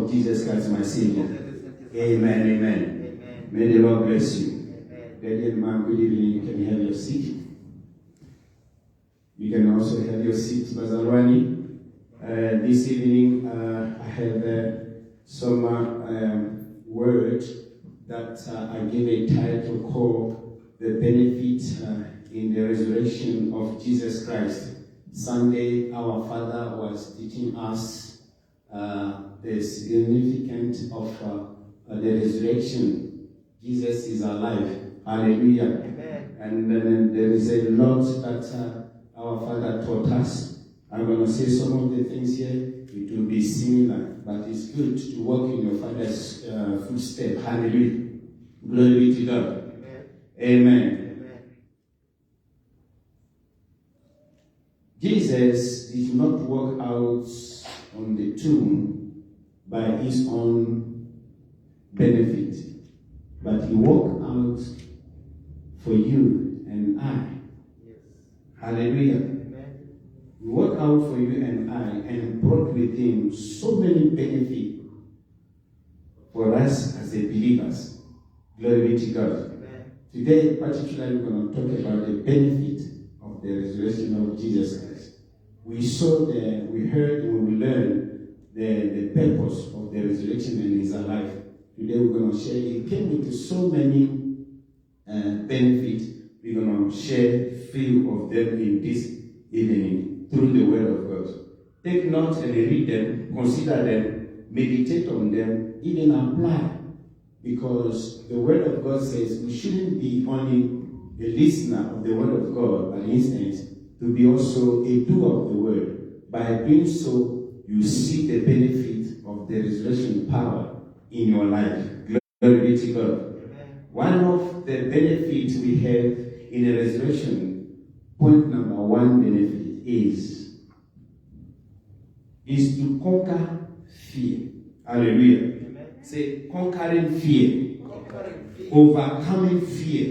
Jesus Christ, my Savior. Amen, amen. May the Lord bless you. Ladies and man, good evening. You can have your seat. You can also have your seat, Bazalwani. This evening, I have some word that I give a title called The Benefit in the Resurrection of Jesus Christ. Sunday, our Father was teaching us the significance of the resurrection. Jesus is alive. Hallelujah. Amen. And then there is a lot that our Father taught us. I'm going to say some of the things here. It will be similar, but it's good to walk in your Father's footsteps. Hallelujah. Glory be to God. Amen. Amen. Jesus did not walk out on the tomb by his own benefit, but he walked out for you and I. Yes. Hallelujah. Amen. He walked out for you and I and brought with him so many benefits for us as a believers. Glory be to God. Amen. Today, particularly, we're going to talk about the benefit of the resurrection of Jesus Christ. We heard, when we learned the purpose of the resurrection and his alive. Today we're going to share. It came with so many benefits. We're going to share a few of them in this evening through the Word of God. Take note and read them, consider them, meditate on them, even apply. Because the Word of God says we shouldn't be only a listener of the Word of God, but instead to be also a doer of the Word. By doing so, you see the benefit of the resurrection power in your life. Glory be to God. Amen. One of the benefits we have in the resurrection, point number one benefit is to conquer fear. Hallelujah. Amen. Say, conquering fear. Overcoming fear.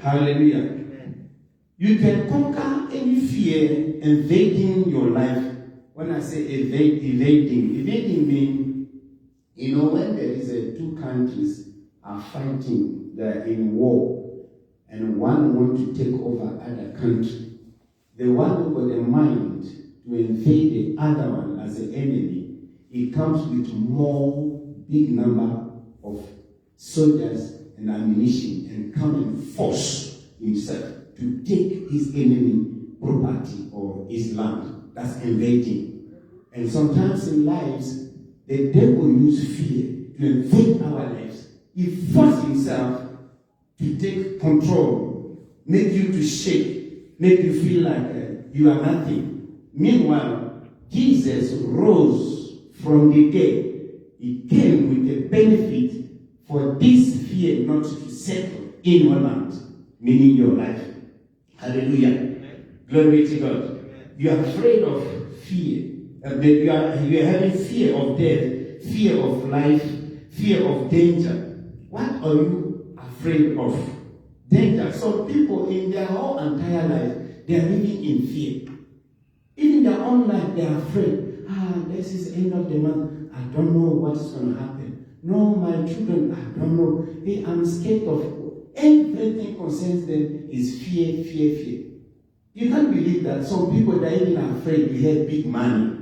Hallelujah. Amen. You can conquer any fear invading your life. When I say evading means, when there is two countries are fighting, they're in war, and one wants to take over other country. The one who got a mind to invade the other one as an enemy, it comes with more big number of soldiers and ammunition and come and force himself to take his enemy property or his land. That's invading. And sometimes in lives, the devil uses fear to invade our lives. He forces himself to take control, make you to shake, make you feel like you are nothing. Meanwhile, Jesus rose from the dead. He came with a benefit for this fear not to settle in your land, meaning your life. Hallelujah. Amen. Glory to God. Amen. You are afraid of fear. You are having fear of death, fear of life, fear of danger. What are you afraid of? Danger. Some people in their whole entire life, they are living in fear. Even their own life, they are afraid. This is the end of the month. I don't know what is going to happen. No, my children, I don't know. Hey, I'm scared of everything concerns them is fear, fear, fear. You can't believe that some people that are even afraid to have big money.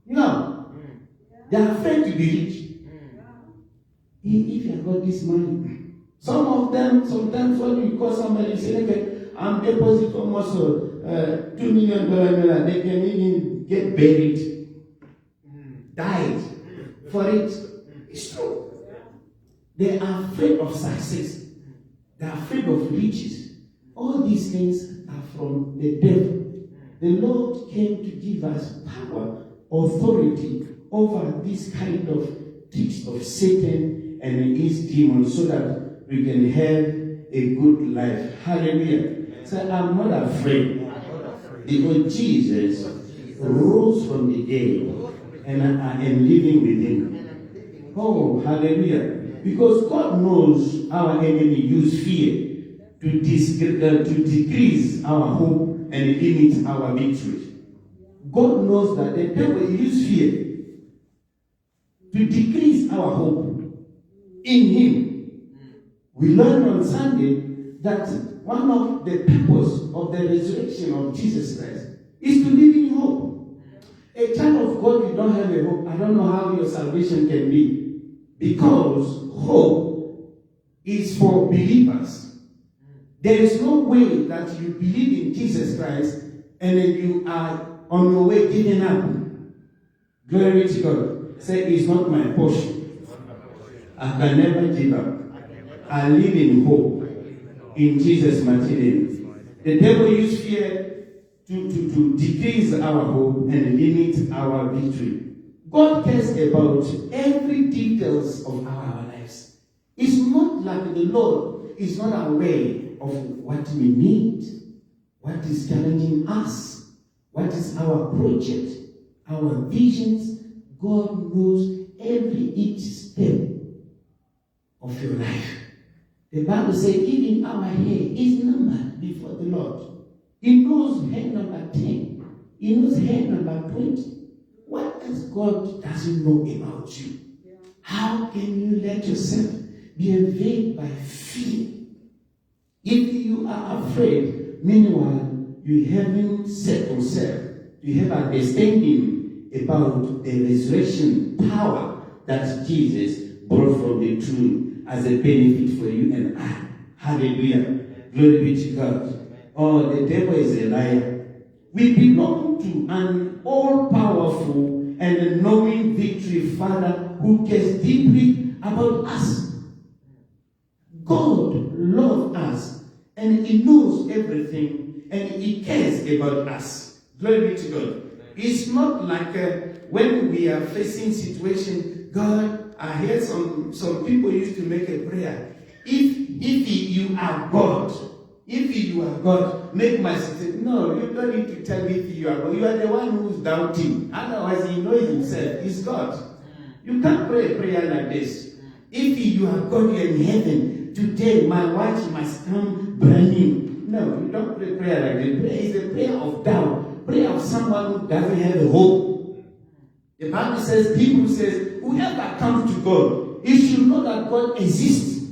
No. They are afraid to be rich. If you have got this money, some of them, sometimes when you call somebody and say, okay, I'm deposit almost $2 million, they can even get buried, died for it. It's true. They are afraid of success. They are afraid of riches. All these things are from the devil. The Lord came to give us power, authority over this kind of tricks of Satan and his demons so that we can have a good life. Hallelujah. So I'm not afraid because Jesus rose from the dead and I am living with him. Oh, hallelujah. Because God knows our enemy use fear to decrease our hope and limit our victory. God knows that the devil uses fear to decrease our hope in Him. We learned on Sunday that one of the purpose of the resurrection of Jesus Christ is to live in hope. A child of God, you don't have a hope. I don't know how your salvation can be. Because hope is for believers. There is no way that you believe in Jesus Christ and then you are on your way giving up. Glory to God. Say, it's not my portion. I can never give up. I live in hope. In Jesus' mighty name. The devil used fear to decrease our hope and limit our victory. God cares about every details of our lives. It's not like the Lord is not aware of what we need, what is challenging us, what is our project, our visions. God knows each step of your life. The Bible says even our hair is numbered before the Lord. He knows hair number 10. He knows hair number 20. What else God doesn't know about you? How can you let yourself be invaded by fear? If you are afraid, meanwhile, you haven't set yourself, you have understanding about the resurrection power that Jesus brought from the tomb as a benefit for you and I. Hallelujah. Glory be to God. Oh, the devil is a liar. We belong to an all-powerful and knowing victory Father who cares deeply about us. God loves us and He knows everything and He cares about us. Glory be to God. It's not like when we are facing situation, God, I hear some people used to make a prayer. If you are God, if you are God, make my situation. No, you don't need to tell me if you are God. You are the one who's doubting. Otherwise, He knows Himself. He's God. You can't pray a prayer like this. If you are God, you're in heaven. Today, my watch must come burning. No, you don't pray prayer like that. Prayer is a prayer of doubt. Prayer of someone who doesn't have a hope. The Bible says, Hebrews says, whoever comes to God, you should know that God exists.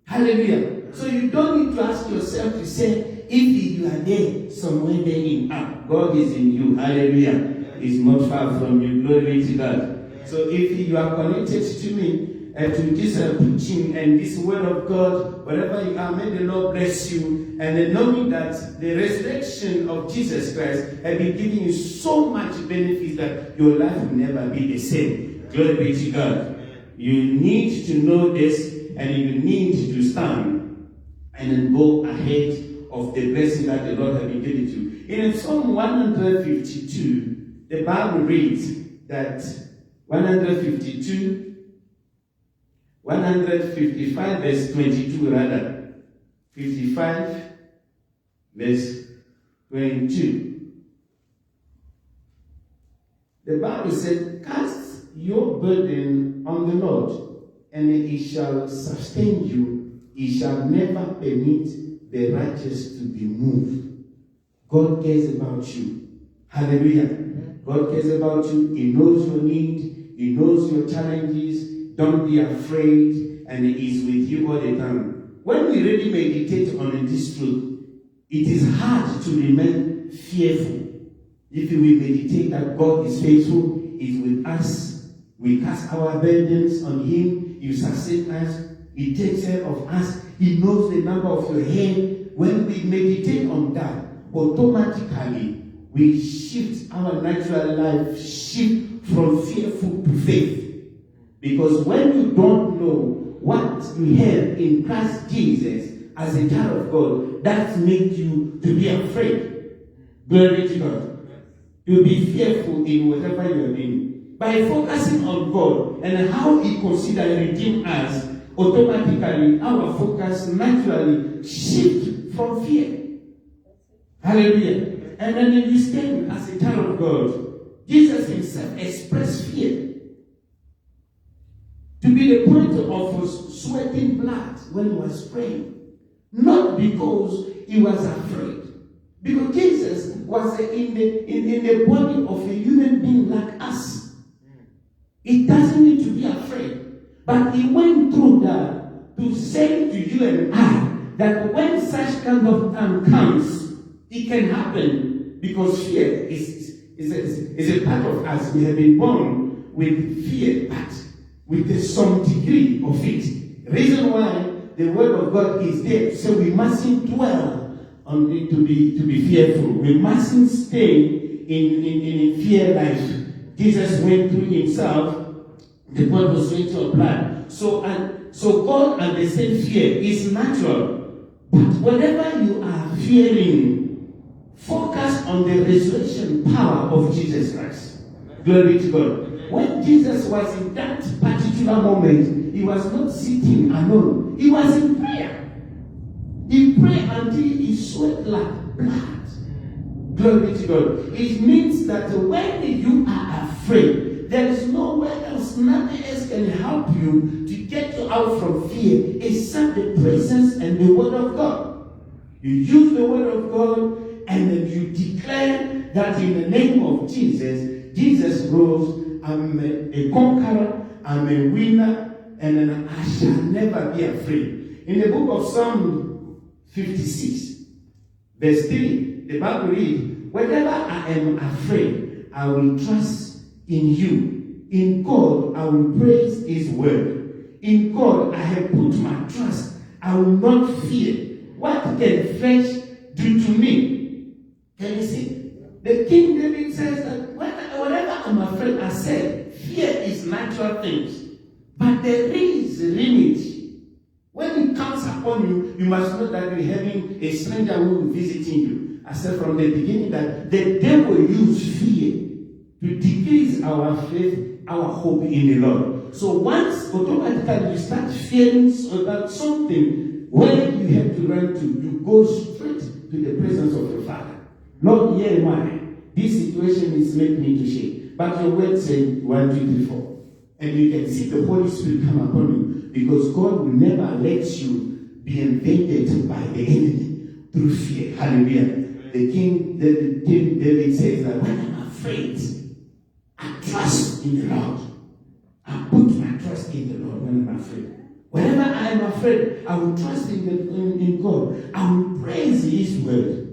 Hallelujah. So you don't need to ask yourself to say, if you are there, somewhere there in up, God is in you. Hallelujah. He's not far from you. Glory to God. So if you are connected to me, to this preaching and this word of God, wherever you are, may the Lord bless you. And then knowing that the resurrection of Jesus Christ has been giving you so much benefit that your life will never be the same. Glory be to God. You need to know this and you need to stand and then go ahead of the blessing that the Lord has been giving to you. In Psalm 152, the Bible reads that 155 verse 22 rather. 55 verse 22. The Bible said, cast your burden on the Lord, and He shall sustain you. He shall never permit the righteous to be moved. God cares about you. Hallelujah. God cares about you. He knows your need. He knows your challenges. Don't be afraid, and He is with you all the time. When we really meditate on this truth, it is hard to remain fearful. If we meditate that God is faithful, is with us, we cast our burdens on Him, He sustain us, He takes care of us, He knows the number of your hair. When we meditate on that, automatically we shift our natural life, shift from fearful to faith. Because when you don't know what you have in Christ Jesus as a child of God, that makes you to be afraid. Glory to God. To be fearful in whatever you are doing. By focusing on God and how He considers and redeem us, automatically our focus naturally shifts from fear. Hallelujah. And then you stand as a child of God. Jesus Himself expressed fear. To be the point of sweating blood when He was praying. Not because He was afraid. Because Jesus was in the body of a human being like us. It doesn't need to be afraid. But he went through that to say to you and I that when such kind of time comes, it can happen because fear is a part of us. We have been born with fear, but with some degree of it. The reason why the word of God is there, so we mustn't dwell on it to be fearful. We mustn't stay in fear life. Jesus went through himself. The word was going to apply. So God understands fear is natural. But whenever you are fearing, focus on the resurrection power of Jesus Christ. Glory to God. When Jesus was in that particular moment, he was not sitting alone. He was in prayer. He prayed until he sweat like blood. Glory to God. It means that when you are afraid, there is nowhere else, nothing else can help you to get you out from fear except the presence and the word of God. You use the word of God and then you declare that in the name of Jesus, Jesus rose, I'm a conqueror, I'm a winner, and then I shall never be afraid. In the book of Psalm 56, verse 3, the Bible reads, whenever I am afraid, I will trust in you. In God, I will praise his word. In God, I have put my trust. I will not fear. What can flesh do to me? Can you see? The King David says that whenever I'm afraid, I said, fear is natural things. But there is a limit. When it comes upon you, you must know that you're having a stranger who is visiting you. I said from the beginning that the devil used fear to decrease our faith, our hope in the Lord. So once automatically you start fearing about something, where you have to run to, you go straight to the presence of your Father. Lord, here am I. This situation is making me to shake. But your word said 1, 2, 3, 4. And you can see the Holy Spirit come upon you, because God will never let you be invaded by the enemy through fear. Hallelujah. The King David says that when I'm afraid, I trust in the Lord. I put my trust in the Lord when I'm afraid. Whenever I am afraid, I will trust in God. I will praise his word.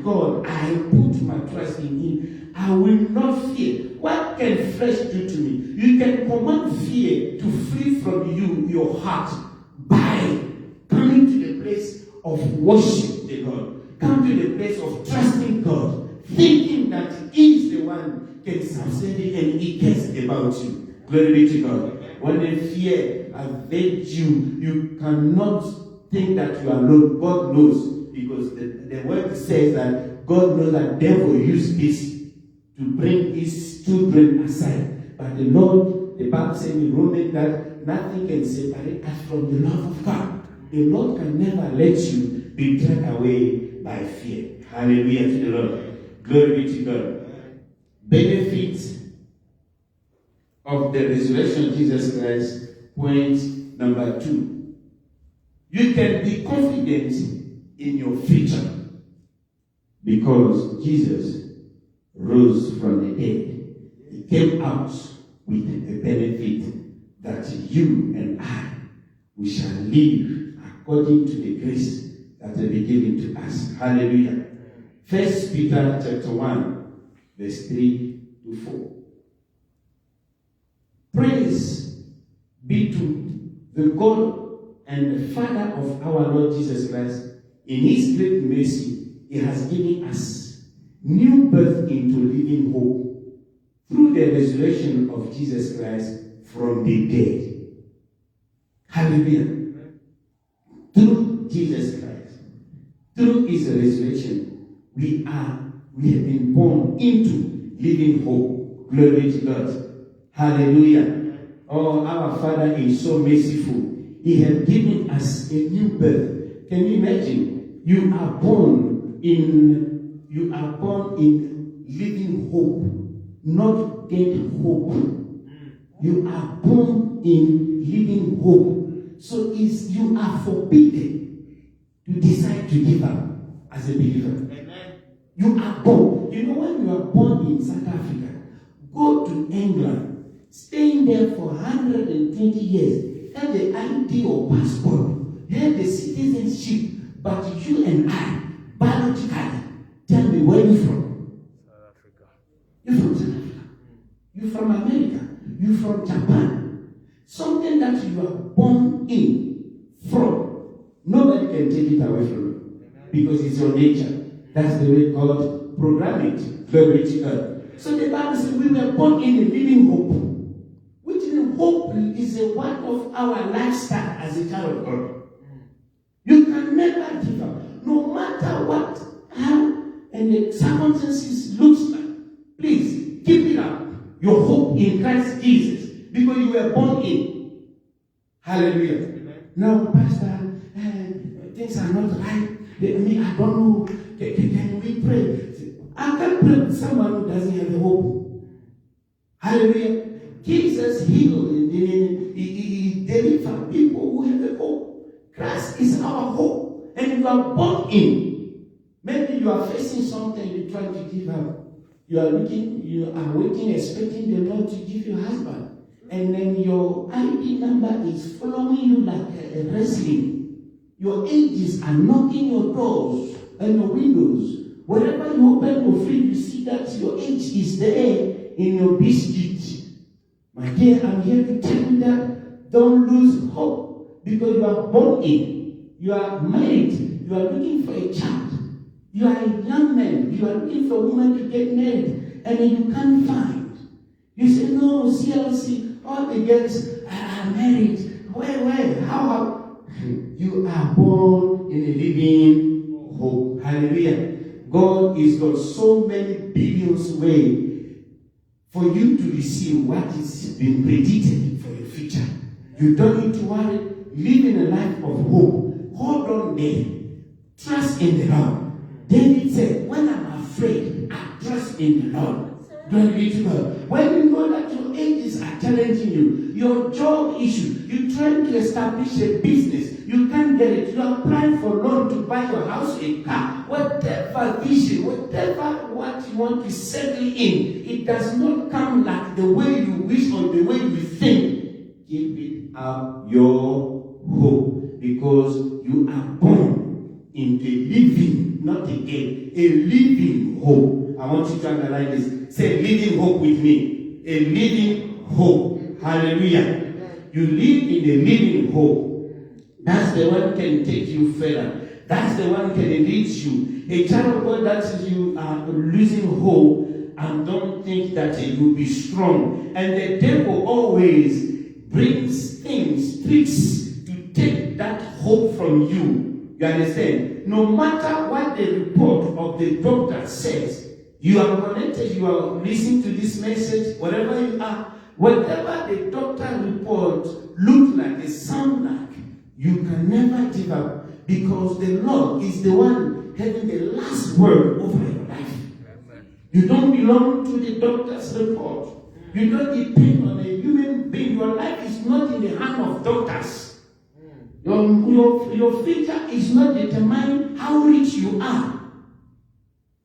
God, I put my trust in him. I will not fear. What can flesh do to me? You can command fear to flee from you, your heart, by coming to the place of worship the Lord. Come to the place of trusting God, thinking that he is the one can sustain it and he cares about you. Glory be to God. When the fear invades you, you cannot think that you are alone. God knows. Because the word says that God knows that the devil used this to bring his children aside. But the Lord, the Bible says in Romans that nothing can separate us from the love of God. The Lord can never let you be dragged away by fear. Hallelujah to the Lord. Glory be to God. Benefits of the resurrection of Jesus Christ. Point number 2. You can be confident in your future, because Jesus rose from the dead. He came out with a benefit that you and I, we shall live according to the grace that will be given to us. Hallelujah. 1 Peter chapter 1, verse 3 to 4. Praise be to the God and the Father of our Lord Jesus Christ. In his great mercy, he has given us new birth into living hope through the resurrection of Jesus Christ from the dead. Hallelujah. Through Jesus Christ, through his resurrection, we have been born into living hope. Glory to God. Hallelujah. Oh, our Father is so merciful. He has given us a new birth. Can you imagine? You are born in living hope, not dead hope. You are born in living hope. So you are forbidden to decide to give up as a believer. Amen. You are born. You know, when you are born in South Africa, go to England, staying there for 120 years, have the ID or passport, have the citizenship, but you and I, biologically, tell me where you're from. South Africa. You're from South Africa. You're from America. You're from Japan. Something that you are born in, from. Nobody can take it away from you. Because it's your nature. That's the way God programmed it. Glory to God. So the Bible says we were born in a living hope. Which in hope is a one of our lifestyle as a child of God. You can never give up. No matter what, how, and the circumstances looks like. Please, keep it up. Your hope in Christ Jesus. Because you were born in. Hallelujah. Amen. Now, Pastor, things are not right. I don't know. Can we pray? I can't pray with someone who doesn't have the hope. Hallelujah. Jesus healed and he delivered people who have the hope. Christ is our hope. And you are born in. Maybe you are facing something you try to give up. You are waiting, expecting the Lord to give you a husband. And then your ID number is following you like a wrestling. Your ages are knocking your doors and your windows. Wherever you open your fridge, you see that your age is there in your biscuit. My dear, I'm here to tell you that don't lose hope because you are born in. You are married. You are looking for a child. You are a young man. You are looking for a woman to get married. And then you can't find. You say, no, CLC, all the girls are married. Where? How? You are born in a living hope. Hallelujah. God is got so many billions ways for you to receive what is being predicted for your future. You don't need to worry. Live in a life of hope. Hold on there. Trust in the Lord. David said, when I'm afraid, I trust in the Lord. Glory be to God. When you know that your ages are challenging you, your job issue, you're trying to establish a business, you can't get it. You are applying for loan to buy your house, a car, whatever vision, whatever what you want to settle in, it does not come like the way you wish or the way you think. Give it up your hope because you are born into living, not again, a living hope. I want you to underline this. Say living hope with me. A living hope. Hallelujah. You live in a living hope. That's the one can take you further. That's the one can lead you. A child of God that you are losing hope and don't think that you will be strong. And the devil always brings things, tricks to take that hope from you. You understand? No matter what the report of the doctor says, you are connected, you are listening to this message, wherever you are, whatever the doctor report looks like, it sounds like, you can never give up because the Lord is the one having the last word over your life. You don't belong to the doctor's report. You don't depend on a human being. Your life is not in the hand of doctors. Your future is not determined how rich you are.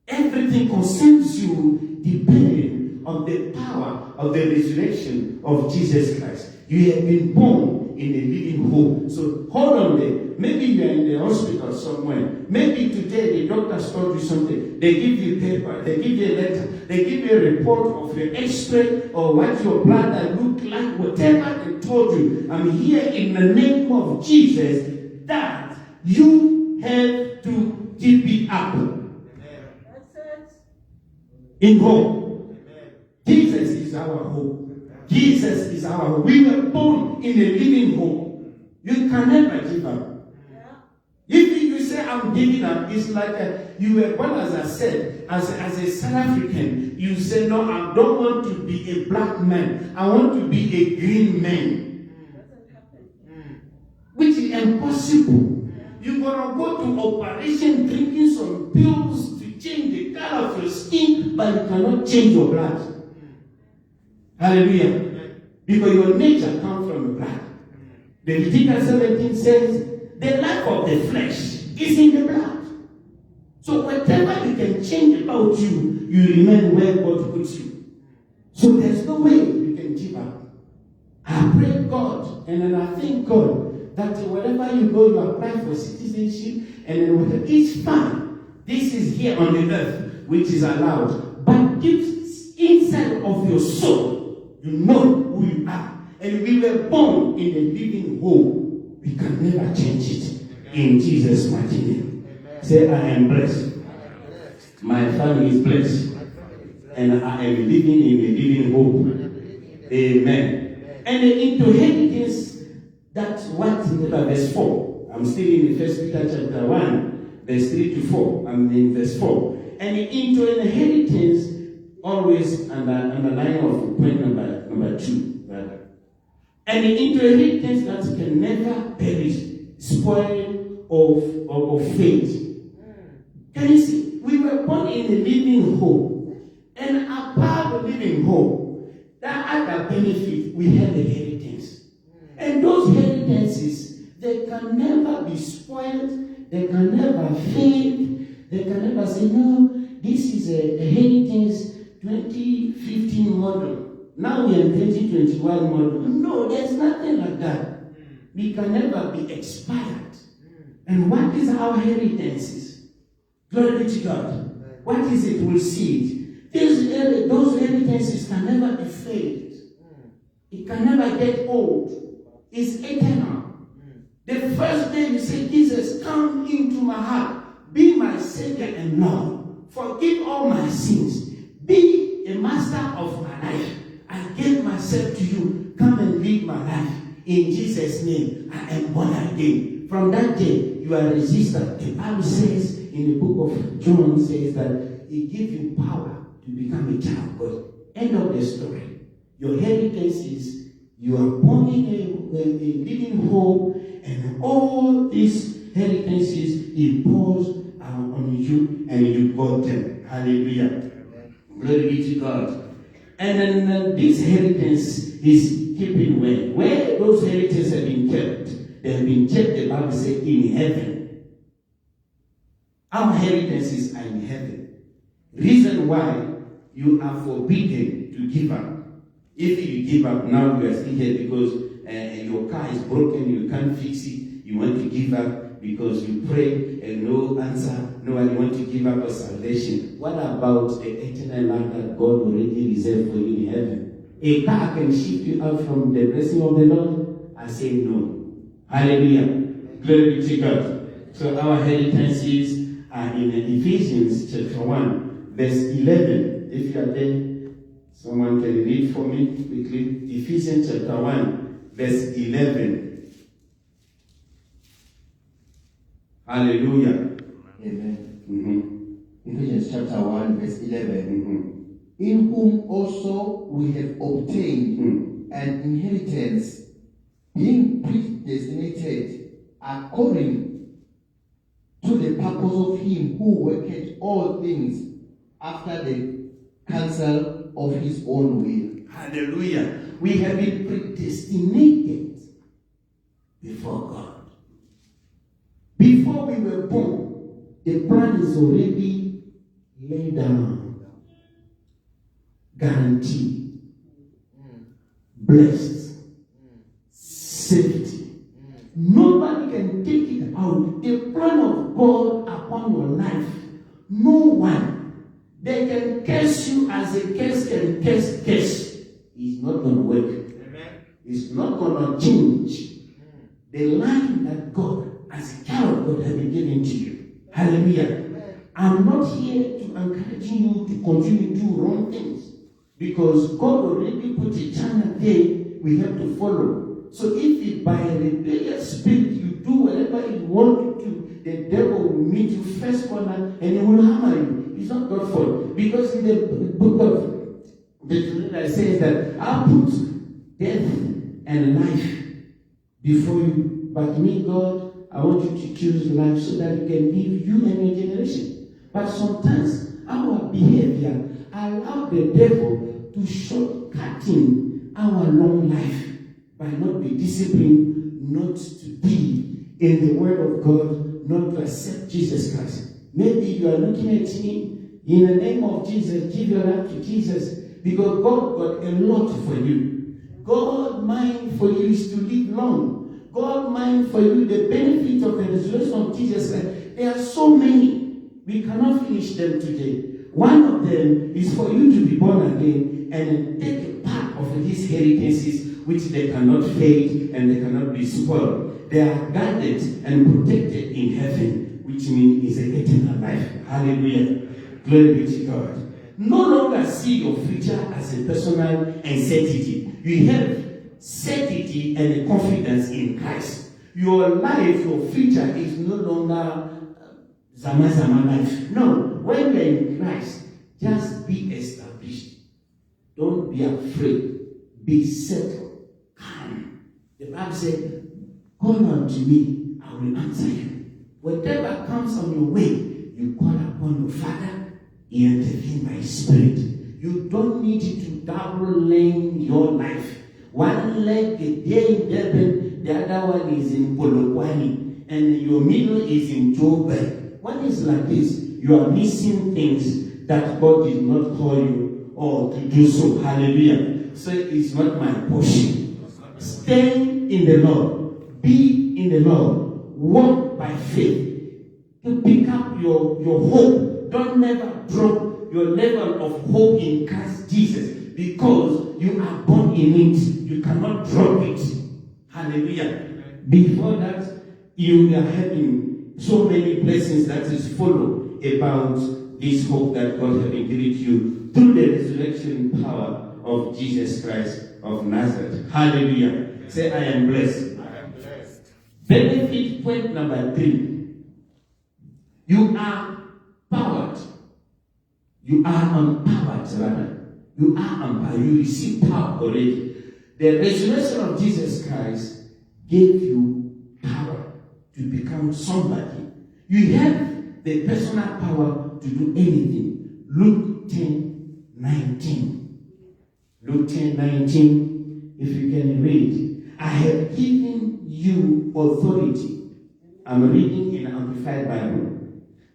Everything concerns you depending on the power of the resurrection of Jesus Christ. You have been born in a living hope. So hold on there. Maybe you are in the hospital somewhere. Maybe today the doctors told you something. They give you paper. They give you a letter. They give you a report of your x-ray or what your blood look like. Whatever they told you. I'm here in the name of Jesus that you have to keep it up. In hope. Jesus is our hope. Jesus is our hope. We were born in a living hope. You can never give up. If you say I'm giving up, it's like you were born, as I said, as a South African. You say, no, I don't want to be a black man. I want to be a green man. Which is impossible. You're going to go to operation drinking some pills to change the color of your skin, but you cannot change your blood. Hallelujah. Because your nature comes from the blood. The Leviticus 17 says, the life of the flesh is in the blood. So whatever you can change about you, you remain where God puts you. So there's no way you can can give up. I pray God, and then I thank God that wherever you go, you apply for citizenship, and then whatever, it's fine. This is here on the earth, which is allowed. But deep inside of your soul, you know who you are. And we were born in a living hope. We can never change it. In Jesus' mighty name. Amen. Say, I am blessed. My family is blessed. And I am living in a living hope. Amen. And the inheritance, that's what in verse 4. I'm still in 1 Peter chapter 1, verse 3 to 4. I'm in verse 4. And into inheritance, always underline of point number 2. Rather. And into inheritance that can never perish, spoil or fade. Can you see? We were born in a living hope. And above the living hope, that other benefit, we have inheritance. And those inheritances, they can never be spoiled, they can never fade, they can never say, no, this is a inheritance 2015 model. Now we are in 2021 model. No, there's nothing like that. We can never be expired. And what is our inheritances? Glory be to God. What is it? We'll see it. Those inheritances can never be faded. It can never get old. It's eternal. The first day you say, Jesus, come into my heart. Be my Savior and Lord. Forgive all my sins. Be a master of my life. I give myself to you. Come and lead my life. In Jesus' name, I am born again. From that day, you are registered. The Bible says in the book of John, says that it gives you power to become a child of God. End of the story. Your heritage is you are born in a living hope, and all these heritages imposed on you, and you got them. Hallelujah. Glory be to God. And then this inheritance is keeping where those heritages have been kept. They have been kept, the Bible says, in heaven. Our heritages are in heaven. Reason why you are forbidden to give up. If you give up now, you are still here because your car is broken, you can't fix it, you want to give up because you pray and no answer, no one want to give up a salvation. What about the eternal life that God already reserved for you in heaven? A car can shift you out from the blessing of the Lord? I say no. Hallelujah. Glory be to God. So our heritages are in Ephesians chapter 1, verse 11. If you are there, someone can read for me quickly. Ephesians chapter 1, verse 11. Hallelujah. Amen. Mm-hmm. Ephesians chapter 1, verse 11. Mm-hmm. In whom also we have obtained an inheritance, being predestinated according to the purpose of him who worketh all things after the counsel of his own will. Hallelujah. We have been predestinated before God. Before we were born, the plan is already laid down. Guaranteed. Blessed. Safety. Nobody can take it out. The plan of God upon your life, no one. They can curse you as a curse can curse. It's not going to work. Amen. It's not going to change the line that God, as a child of God, has been given to you. Hallelujah. Amen. I'm not here to encourage you to continue to do wrong things, because God already put a channel there we have to follow. So if by a rebellious spirit you do whatever you want to do, the devil will meet you first corner and he will hammer you. It's not God's fault. Because in the book of Deuteronomy it says that I'll put death and life before you. But me, God, I want you to choose life so that you can live, you and your generation. But sometimes our behavior allows the devil to shortcutting our long life by not be disciplined, not to be in the word of God, not to accept Jesus Christ. Maybe you are looking at me, in the name of Jesus, give your life to Jesus, because God got a lot for you. God mind for you is to live long. God mind for you the benefit of the resurrection of Jesus Christ. There are so many. We cannot finish them today. One of them is for you to be born again and take a part of these heritages which they cannot fade and they cannot be spoiled. They are guarded and protected in heaven, which means it's an eternal life. Hallelujah. Glory be to God. No longer see your future as a personal uncertainty. You have certainty and confidence in Christ. Your life, your future is no longer Zama life. No, when you're in Christ, just be established. Don't be afraid. Be settled. Calm. The Bible said, call unto me, I will answer you. Whatever comes on your way, you call upon your Father, he intervenes by His Spirit. You don't need to double lane your life. One leg is there in Durban, the other one is in Polokwane, and your middle is in Joburg. When it's like this, you are missing things that God did not call you or to do so. Hallelujah. So it's not my portion. Stay in the Lord. Be in the Lord. Walk by faith. To pick up your hope. Don't never drop your level of hope in Christ Jesus, because you are born in it. You cannot drop it. Hallelujah. Before that, you are having so many blessings that is follow about this hope that God has given you through the resurrection power of Jesus Christ of Nazareth. Hallelujah. Say, I am blessed. I am blessed. Benefit point number 3. You are powered. You are empowered, rather. You are empowered. You receive power already. The resurrection of Jesus Christ gave you power to become somebody. You have the personal power to do anything. Luke 10:19. Luke 10:19. If you can read. I have given you authority. I'm reading in Amplified Bible.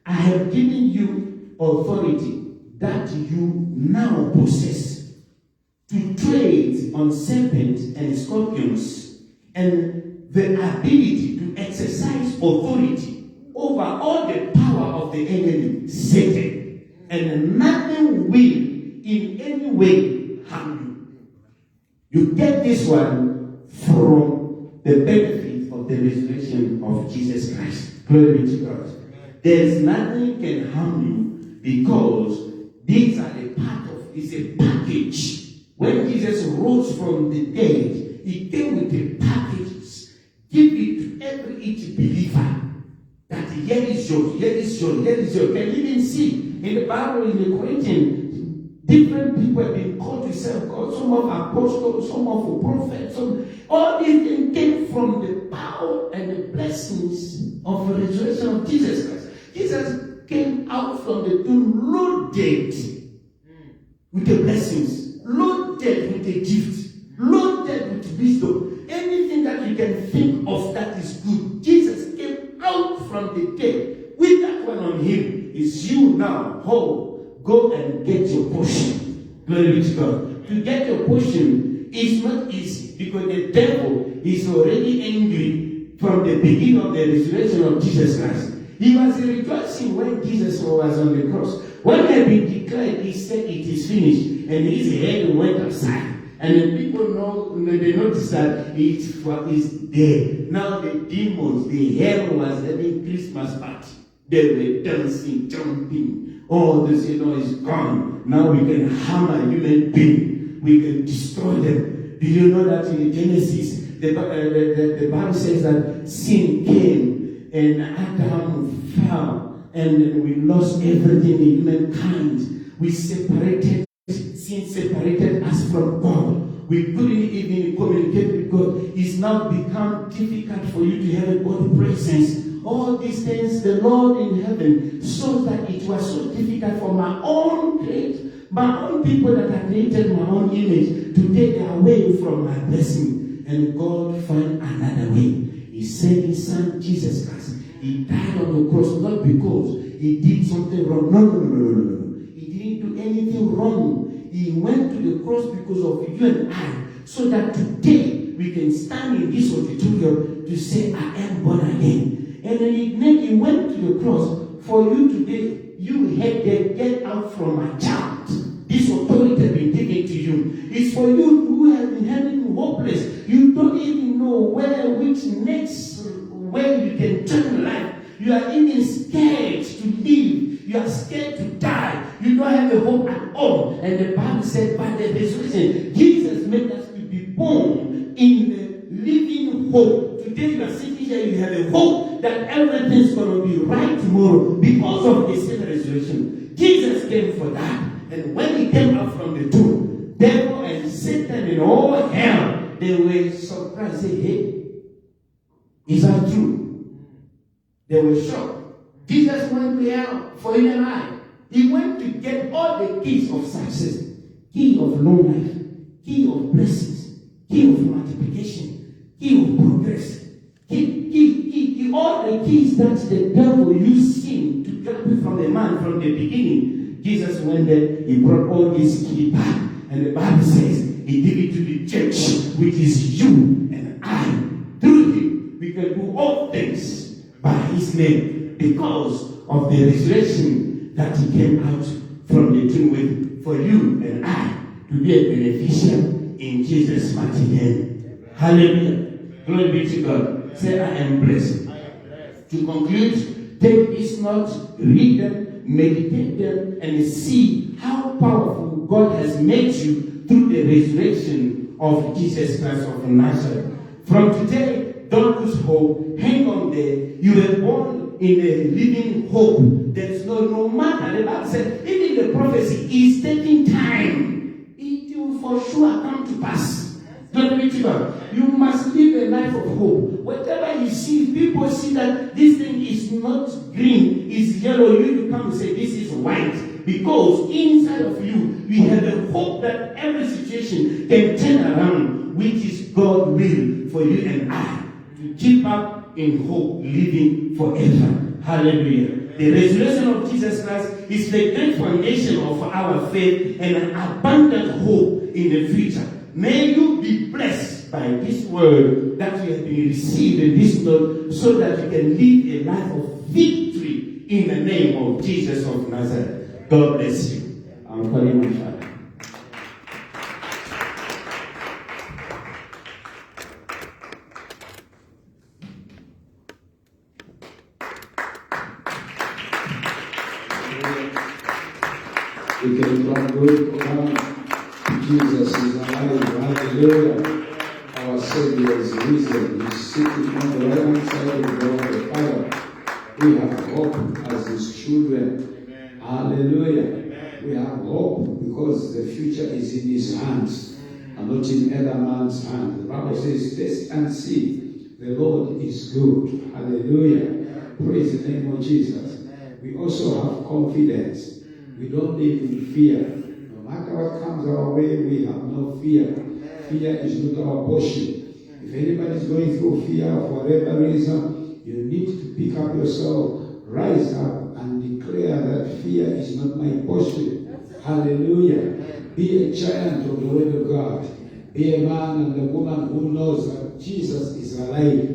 I have given you authority that you now possess to tread on serpents and scorpions, and the ability to exercise authority over all the power of the enemy, Satan, and nothing will in any way harm you. You get this one from the benefit of the resurrection of Jesus Christ. Glory be to God. There's nothing can harm you, because these are a part of, it's a package. When Jesus rose from the dead, he came with a package. Give it to every each believer. That here is yours, here is yours, here is yours. Can you even see in the Bible, in the Corinthians, different people have been called to serve God. Some of apostles, some of prophets, all these things came from the power and the blessings of the resurrection of Jesus Christ. Jesus came out from the tomb loaded with the blessings, loaded with the gift, loaded with wisdom. Anything that you can think of that is good, Jesus came out from the dead with that one on him. It's you now. Go and get your portion. Glory be to God. To get your portion is not easy, because the devil is already angry from the beginning of the resurrection of Jesus Christ. He was rejoicing when Jesus was on the cross. When it had been declared, he said it is finished, and his head went aside. And the people they noticed that it is there. Now the demons, the hell was having Christmas party. They were dancing, jumping. Oh, this is gone. Now we can hammer a human being. We can destroy them. Do you know that in Genesis, the Bible says that sin came and Adam fell, and we lost everything in humankind. We separated. Sin separated us from God. We couldn't even communicate with God. It's now become difficult for you to have a God presence. All these things, the Lord in heaven saw that it was so difficult for my own people that I created my own image to take away from my blessing. And God found another way. He sent His Son Jesus Christ. He died on the cross not because He did something wrong. No. He didn't do anything wrong. He went to the cross because of you and I, so that today we can stand in this auditorium to say, I am born again. And then he went to the cross for you today. You had them get out from my child. This authority has been given to you. It's for you who have been having hopeless. You don't even know which next way you can turn life. You are even scared to live. You are scared to die. You don't have a hope at all. And the Bible said, by the resurrection, Jesus made us to be born in the living hope. Today you are sitting here, you have a hope that everything's going to be right tomorrow because of the same resurrection. Jesus came for that. And when he came out from the tomb, devil and Satan and all hell, they were surprised. Say, hey, is that true? They were shocked. Jesus went there for you and I. He went to get all the keys of success, key of long life, key of blessings, key of multiplication, key of progress, key, all the keys that the devil used him to grab from the man from the beginning. Jesus went there, he brought all these keys back, and the Bible says he gave it to the church, which is you and I. Through him, we can do all things by his name because of the resurrection that he came out from the tomb with for you and I to be a beneficiary in Jesus' mighty name. Hallelujah. Glory be to God. Say, I am blessed. To conclude, take this note, read them, meditate them, and see how powerful God has made you through the resurrection of Jesus Christ of Nazareth. From today, don't lose hope. Hang on there. You were born in a living hope. There is no matter. The Bible said, even the prophecy is taking time. It will for sure come to pass. Glory be to God. You must live a life of hope. Whatever you see, people see that this thing is not green, is yellow. You come and say, this is white. Because inside of you, we have a hope that every situation can turn around, which is God's will for you and I. To keep up in hope, living forever. Hallelujah. The resurrection of Jesus Christ is the great foundation of our faith and an abundant hope in the future. May you be blessed by this word that you have been received in this note so that you can live a life of victory in the name of Jesus of Nazareth. God bless you. I'm calling my father. We can clap good. Jesus is alive. Hallelujah. Our Savior is risen. He's sitting on the right hand side of God the Father. We have hope as his children. Amen. Hallelujah. Amen. We have hope because the future is in his hands and not in other man's hand. The Bible says, taste and see. The Lord is good. Hallelujah. Praise the name of Jesus. We also have confidence. We don't live in fear. No matter what comes our way, we have no fear. Fear is not our portion. If anybody is going through fear for whatever reason, you need to pick up yourself, rise up, and declare that fear is not my portion. Hallelujah. Be a giant of the word of God. Be a man and a woman who knows that Jesus is alive.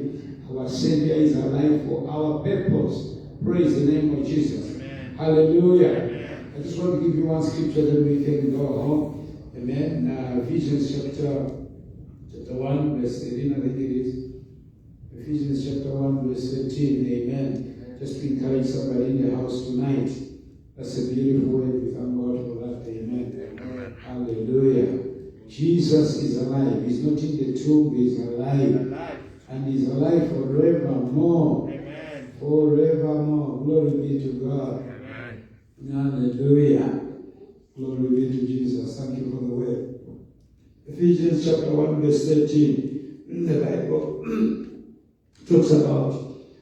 Our Savior is alive for our purpose. Praise the name of Jesus. Amen. Hallelujah. I just want to give you one scripture that we can go home. Amen. Ephesians chapter 1, verse 13, I think it is. Ephesians chapter 1, verse 13. Amen. Just to encourage somebody in the house tonight. That's a beautiful word. We thank God for that. Amen. Amen. Hallelujah. Jesus is alive. He's not in the tomb. He's alive. And he's alive forevermore. Amen. Forevermore. Glory be to God. Hallelujah. Glory be to Jesus. Thank you for the word. Ephesians chapter 1 verse 13. In the Bible talks about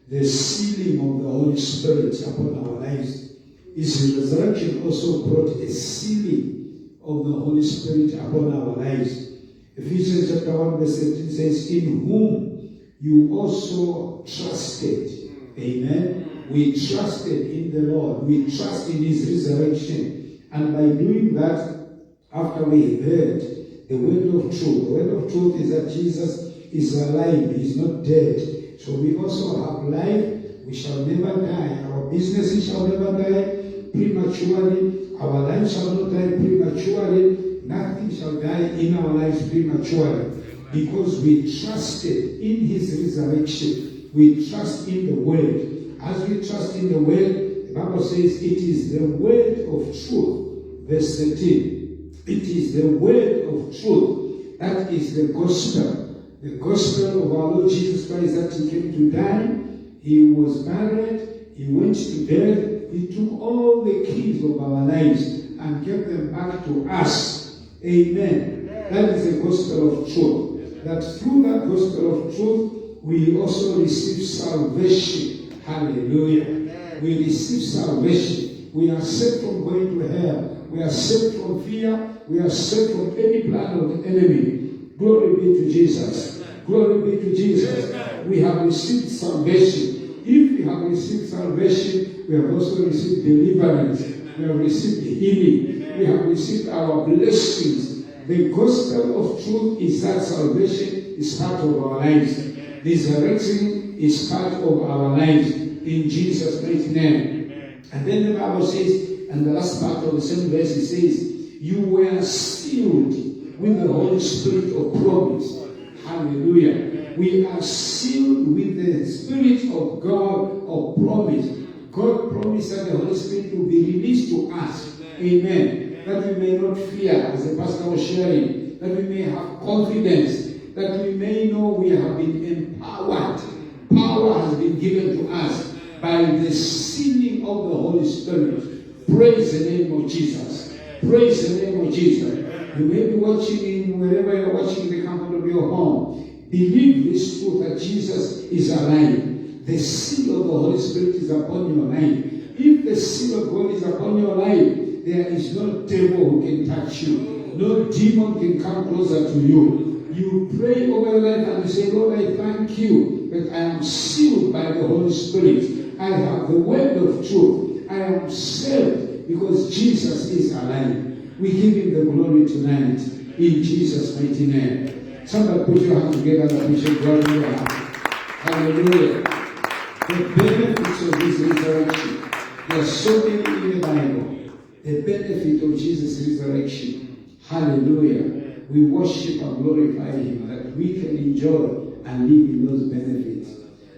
the sealing of the Holy Spirit upon our lives. His resurrection also brought a sealing of the Holy Spirit upon our lives. Ephesians chapter 1 verse 13 says, in whom you also trusted. Amen. We trusted in the Lord. We trust in his resurrection. And by doing that, after we heard the word of truth. The word of truth is that Jesus is alive. He is not dead. So we also have life. We shall never die. Our businesses shall never die prematurely. Our life shall not die prematurely. Nothing shall die in our lives prematurely. Because we trusted in his resurrection. We trust in the word. As we trust in the word, the Bible says it is the word of truth. Verse 13. It is the word of truth. That is the gospel. The gospel of our Lord Jesus Christ, that he came to die. He was buried. He went to death. He took all the keys of our lives and gave them back to us. Amen. That is the gospel of truth. That through that gospel of truth, we also receive salvation. Hallelujah. We receive salvation. We are saved from going to hell. We are saved from fear. We are saved from any plan of the enemy. Glory be to Jesus. Glory be to Jesus. We have received salvation. If we have received salvation, we have also received deliverance. We have received healing. We have received our blessings. The gospel of truth is that salvation is part of our lives. Resurrection is part of our lives. In Jesus' mighty name. And then the Bible says, and the last part of the same verse, it says, you were sealed with the Holy Spirit of promise. Hallelujah. We are sealed with the Spirit of God of promise. God promised that the Holy Spirit will be released to us. Amen. That we may not fear, as the pastor was sharing. That we may have confidence. That we may know we have been empowered. Power has been given to us by the sealing of the Holy Spirit. Praise the name of Jesus. Praise the name of Jesus. You may be watching in wherever you're watching in the comfort of your home. Believe this truth that Jesus is alive. The seal of the Holy Spirit is upon your life. If the seal of God is upon your life, there is no devil who can touch you. No demon can come closer to you. You pray over your life and you say, Lord, I thank you that I am sealed by the Holy Spirit. I have the word of truth. I am saved because Jesus is alive. We give him the glory tonight in Jesus' mighty name. Somebody put your hands together and appreciate God in your heart. Hallelujah. The benefits of this resurrection. There are so many in the Bible. The benefit of Jesus' resurrection. Hallelujah. We worship and glorify him that we can enjoy and live in those benefits.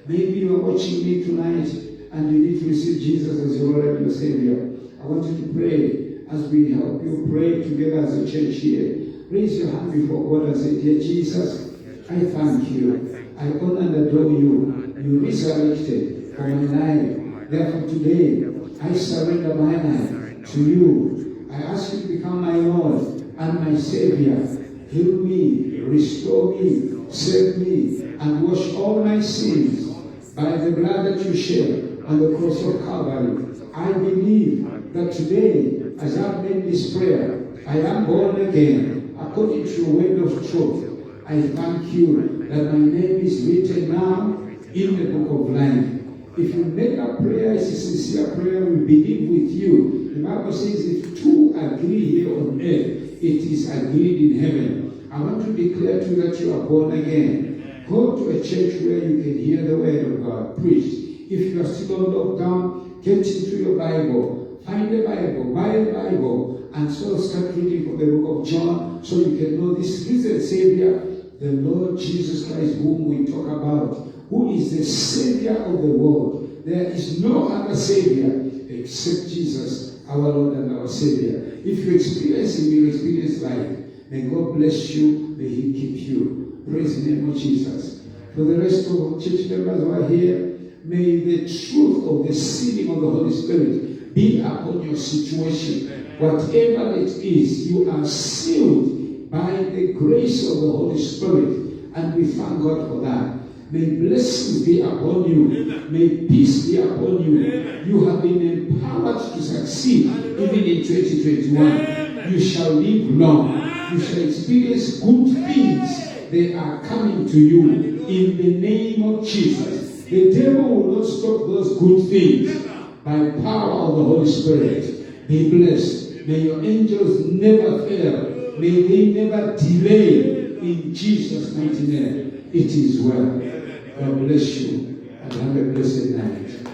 Maybe you are watching me tonight and you need to receive Jesus as your Lord and your Savior. I want you to pray as we help you pray together as a church here. Raise your hand before God and say, dear Jesus, I thank you. I honor and adore you. You resurrected for my life. Therefore today, I surrender my life to you. I ask you to become my Lord and my Savior. Heal me, restore me, save me, and wash all my sins by the blood that you shed on the cross of Calvary. I believe that today, as I've made this prayer, I am born again according to your word of truth. I thank you that my name is written now in the book of life. If you make a prayer, it's a sincere prayer, we believe with you. The Bible says if two agree here on earth, it is agreed in heaven. I want to declare to you that you are born again. Go to a church where you can hear the word of God preached. If you are still on lockdown, get into your Bible. Find the Bible, buy a Bible, and so start reading from the book of John so you can know this risen Savior, the Lord Jesus Christ, whom we talk about, who is the Savior of the world. There is no other Savior except Jesus, our Lord and our Savior. If you experience Him, you experience life. May God bless you. May He keep you. Praise the name of Jesus. For the rest of church members who are here, may the truth of the sealing of the Holy Spirit be upon your situation. Whatever it is, you are sealed by the grace of the Holy Spirit. And we thank God for that. May blessings be upon you. May peace be upon you. You have been empowered to succeed even in 2021. You shall live long. You shall experience good things. They are coming to you in the name of Jesus. The devil will not stop those good things by power of the Holy Spirit. Be blessed. May your angels never fail. May they never delay in Jesus' mighty name. It is well. God bless you and have a blessed night.